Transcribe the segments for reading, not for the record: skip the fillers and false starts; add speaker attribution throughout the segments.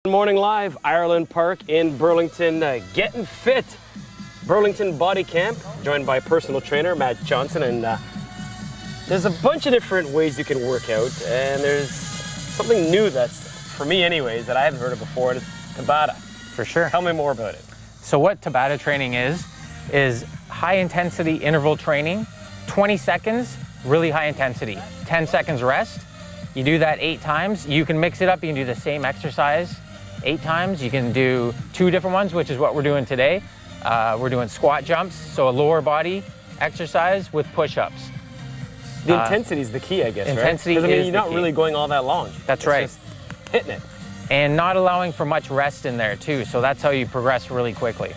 Speaker 1: Morning Live, Ireland Park in Burlington, getting fit. Burlington Body Camp, joined by personal trainer Matt Johnson, and there's a bunch of different ways you can work out, and there's something new that's, for me anyways, that I haven't heard of before, and it's Tabata.
Speaker 2: For sure.
Speaker 1: Tell me more about it.
Speaker 2: So what Tabata training is high intensity interval training, 20 seconds, really high intensity, 10 seconds rest. You do that 8 times. You can mix it up, you can do the same exercise 8 times. You can do 2 different ones, which is what we're doing today. We're doing squat jumps, so a lower body exercise with push-ups.
Speaker 1: The intensity is the key, I guess,
Speaker 2: intensity
Speaker 1: right? Because I mean,
Speaker 2: is
Speaker 1: you're not really going all that long.
Speaker 2: That's right.
Speaker 1: Just hitting it.
Speaker 2: And not allowing for much rest in there too, so that's how you progress really quickly.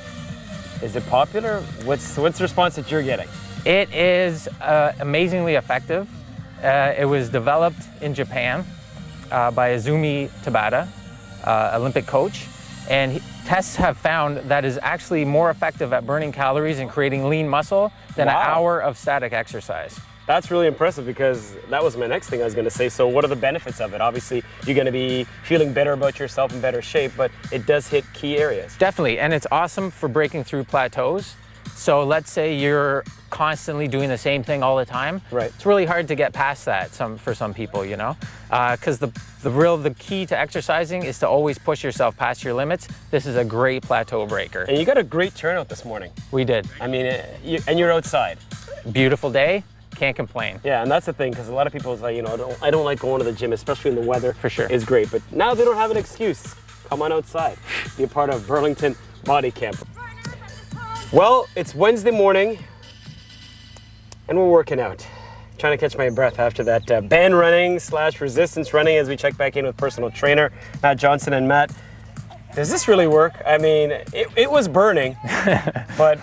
Speaker 1: Is it popular? What's the response that you're getting?
Speaker 2: It is amazingly effective. It was developed in Japan by Izumi Tabata, Olympic coach, and tests have found that is actually more effective at burning calories and creating lean muscle than an hour of static exercise.
Speaker 1: That's really impressive, because that was my next thing I was going to say. So what are the benefits of it? Obviously, you're going to be feeling better about yourself, in better shape, but it does hit key areas.
Speaker 2: Definitely, and it's awesome for breaking through plateaus. So let's say you're constantly doing the same thing all the time.
Speaker 1: Right.
Speaker 2: It's really hard to get past that for some people, you know, because the key to exercising is to always push yourself past your limits. This is a great plateau breaker.
Speaker 1: And you got a great turnout this morning.
Speaker 2: We did.
Speaker 1: I mean, and you're outside.
Speaker 2: Beautiful day. Can't complain.
Speaker 1: Yeah, and that's the thing, because a lot of people say, you know, I don't like going to the gym, especially in the weather.
Speaker 2: For sure.
Speaker 1: It's great, but now they don't have an excuse. Come on outside. Be a part of Burlington Body Camp. Well, it's Wednesday morning, and we're working out. Trying to catch my breath after that band running / resistance running as we check back in with personal trainer Matt Johnson. And Matt, does this really work? I mean, it was burning, but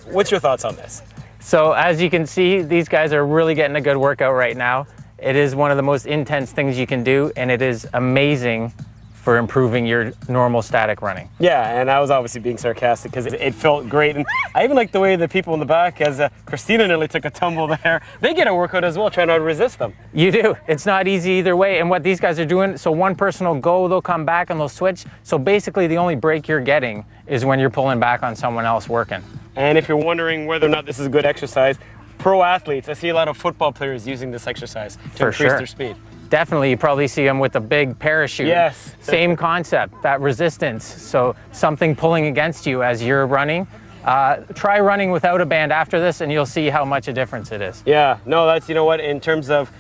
Speaker 1: what's your thoughts on this?
Speaker 2: So as you can see, these guys are really getting a good workout right now. It is one of the most intense things you can do, and it is amazing for improving your normal static running.
Speaker 1: Yeah, and I was obviously being sarcastic because it felt great. And I even like the way the people in the back, as Christina nearly took a tumble there, they get a workout as well, trying to resist them.
Speaker 2: You do. It's not easy either way. And what these guys are doing, so one person will go, they'll come back and they'll switch. So basically the only break you're getting is when you're pulling back on someone else working.
Speaker 1: And if you're wondering whether or not this is a good exercise, pro athletes, I see a lot of football players using this exercise to increase their speed.
Speaker 2: Definitely, you probably see them with a big parachute.
Speaker 1: Yes.
Speaker 2: Same concept, that resistance. So something pulling against you as you're running. Try running without a band after this and you'll see how much a difference it is.
Speaker 1: Yeah, no, that's, you know what, in terms of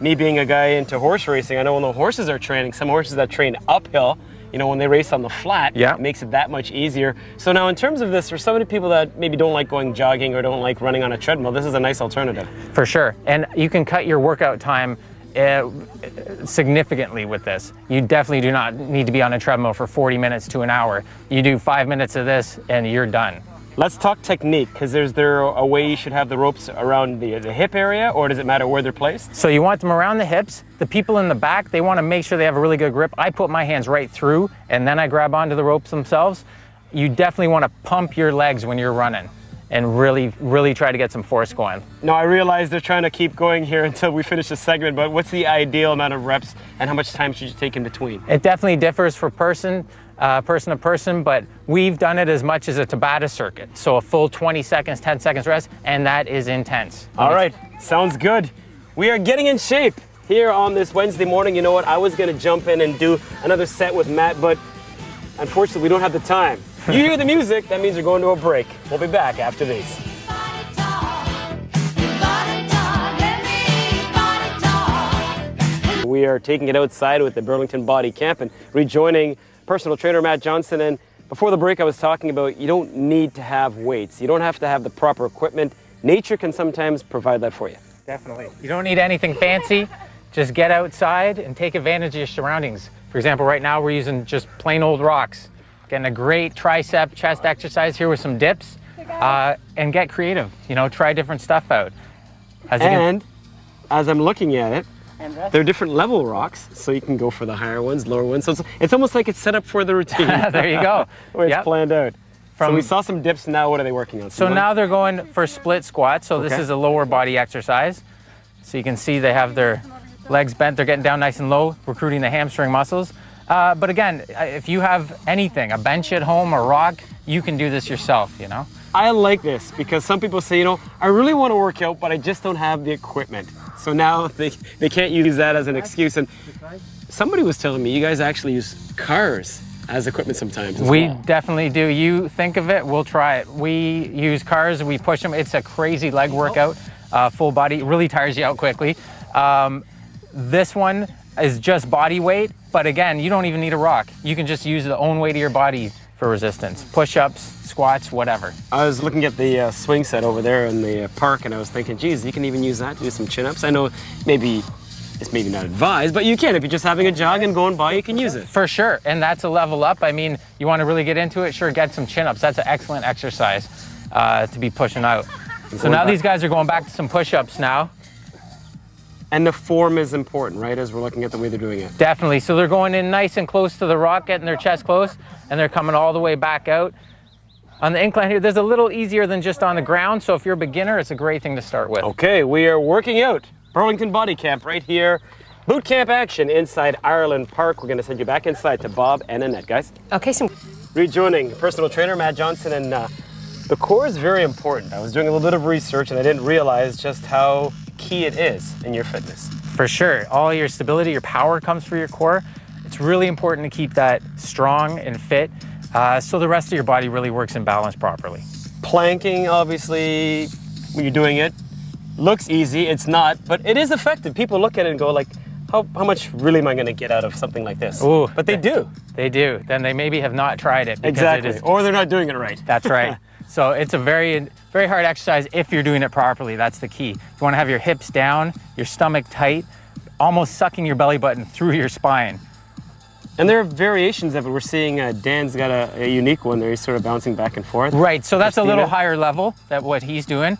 Speaker 1: me being a guy into horse racing, I know when the horses are training, some horses that train uphill, you know, when they race on the flat, it makes it that much easier. So now in terms of this, for so many people that maybe don't like going jogging or don't like running on a treadmill, this is a nice alternative. For
Speaker 2: sure, and you can cut your workout time significantly with this. You definitely do not need to be on a treadmill for 40 minutes to an hour. You do 5 minutes of this and you're done.
Speaker 1: Let's talk technique, because is there a way you should have the ropes around the hip area, or does it matter where they're placed?
Speaker 2: So you want them around the hips. The people in the back, they want to make sure they have a really good grip. I put my hands right through and then I grab onto the ropes themselves. You definitely want to pump your legs when you're running and really try to get some force going.
Speaker 1: Now I realize they're trying to keep going here until we finish the segment, but what's the ideal amount of reps and how much time should you take in between?
Speaker 2: It definitely differs for person to person, but we've done it as much as a Tabata circuit. So a full 20 seconds, 10 seconds rest, and that is intense.
Speaker 1: All right, sounds good. We are getting in shape here on this Wednesday morning. You know what, I was gonna jump in and do another set with Matt, but unfortunately we don't have the time. You hear the music, that means we're going to a break. We'll be back after these. We are taking it outside with the Burlington Body Camp and rejoining personal trainer Matt Johnson. And before the break I was talking about, you don't need to have weights. You don't have to have the proper equipment. Nature can sometimes provide that for you.
Speaker 2: Definitely. You don't need anything fancy. Just get outside and take advantage of your surroundings. For example, right now we're using just plain old rocks. Getting a great tricep chest exercise here with some dips, and get creative. You know, try different stuff out. As I'm looking at it, there are different level rocks, so you can go for the higher ones, lower ones. So it's almost like it's set up for the routine. There you go.
Speaker 1: Where it's planned out. So we saw some dips. Now what are they working on?
Speaker 2: So now they're going for split squats. So this is a lower body exercise. So you can see they have their legs bent. They're getting down nice and low, recruiting the hamstring muscles. But again, if you have anything, a bench at home, a rock, you can do this yourself, you know?
Speaker 1: I like this because some people say, you know, I really want to work out, but I just don't have the equipment. So now they can't use that as an excuse. And somebody was telling me you guys actually use cars as equipment sometimes as
Speaker 2: We
Speaker 1: well.
Speaker 2: definitely do. You think of it, we'll try it. We use cars, we push them. It's a crazy leg workout, full body, it really tires you out quickly. This one is just body weight, but again, you don't even need a rock. You can just use the own weight of your body for resistance. Push-ups, squats, whatever.
Speaker 1: I was looking at the swing set over there in the park, and I was thinking, geez, you can even use that to do some chin-ups. I know it's maybe not advised, but you can. If you're just having a jog and going by, you can use it.
Speaker 2: For sure, and that's a level up. I mean, you want to really get into it, sure, get some chin-ups. That's an excellent exercise to be pushing out. So now these guys are going back to some push-ups now.
Speaker 1: And the form is important, right, as we're looking at the way they're doing it?
Speaker 2: Definitely. So they're going in nice and close to the rock, getting their chest close, and they're coming all the way back out. On the incline here, there's a little easier than just on the ground, so if you're a beginner, it's a great thing to start with.
Speaker 1: Okay, we are working out. Burlington Body Camp right here. Boot camp action inside Ireland Park. We're going to send you back inside to Bob and Annette, guys.
Speaker 3: Okay, so
Speaker 1: Rejoining personal trainer Matt Johnson, and the core is very important. I was doing a little bit of research and I didn't realize just how key it is in your fitness.
Speaker 2: For sure. All your stability, your power comes from your core. It's really important to keep that strong and fit so the rest of your body really works in balance properly.
Speaker 1: Planking, obviously, when you're doing it, looks easy. It's not, but it is effective. People look at it and go like, how much really am I going to get out of something like this?
Speaker 2: Ooh,
Speaker 1: but they do.
Speaker 2: They do. Then they maybe have not tried it.
Speaker 1: Exactly. Or they're not doing it right.
Speaker 2: That's right. So it's a very, very hard exercise if you're doing it properly. That's the key. You want to have your hips down, your stomach tight, almost sucking your belly button through your spine.
Speaker 1: And there are variations of it. We're seeing Dan's got a unique one there. He's sort of bouncing back and forth.
Speaker 2: Right, so that's a little higher level than what he's doing.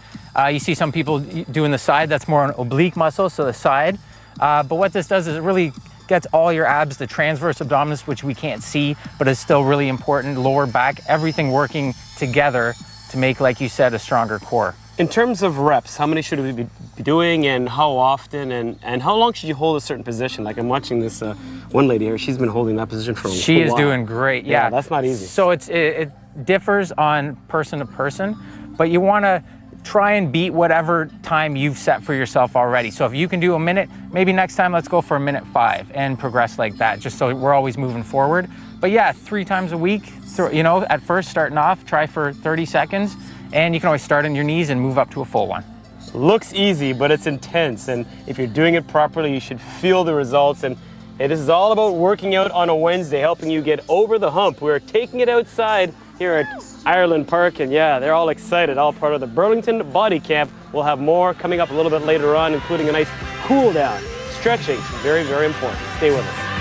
Speaker 2: You see some people doing the side. That's more an oblique muscle, so the side. But what this does is it really gets all your abs, the transverse abdominis, which we can't see, but is still really important, lower back, everything working together to make, like you said, a stronger core.
Speaker 1: In terms of reps, how many should we be doing and how often and how long should you hold a certain position? Like I'm watching this one lady here, she's been holding that position for a while.
Speaker 2: She is doing great, yeah.
Speaker 1: That's not easy.
Speaker 2: So it differs on person to person, but you want to try and beat whatever time you've set for yourself already. So if you can do a minute, maybe next time let's go for a minute 5 and progress like that, just so we're always moving forward. But yeah, 3 times a week, you know, at first starting off, try for 30 seconds, and you can always start on your knees and move up to a full one.
Speaker 1: Looks easy, but it's intense, and if you're doing it properly, you should feel the results. And this is all about working out on a Wednesday, helping you get over the hump. We're taking it outside here at Ireland Park, and yeah, they're all excited, all part of the Burlington Body Camp. We'll have more coming up a little bit later on, including a nice cool down. Stretching, very, very important. Stay with us.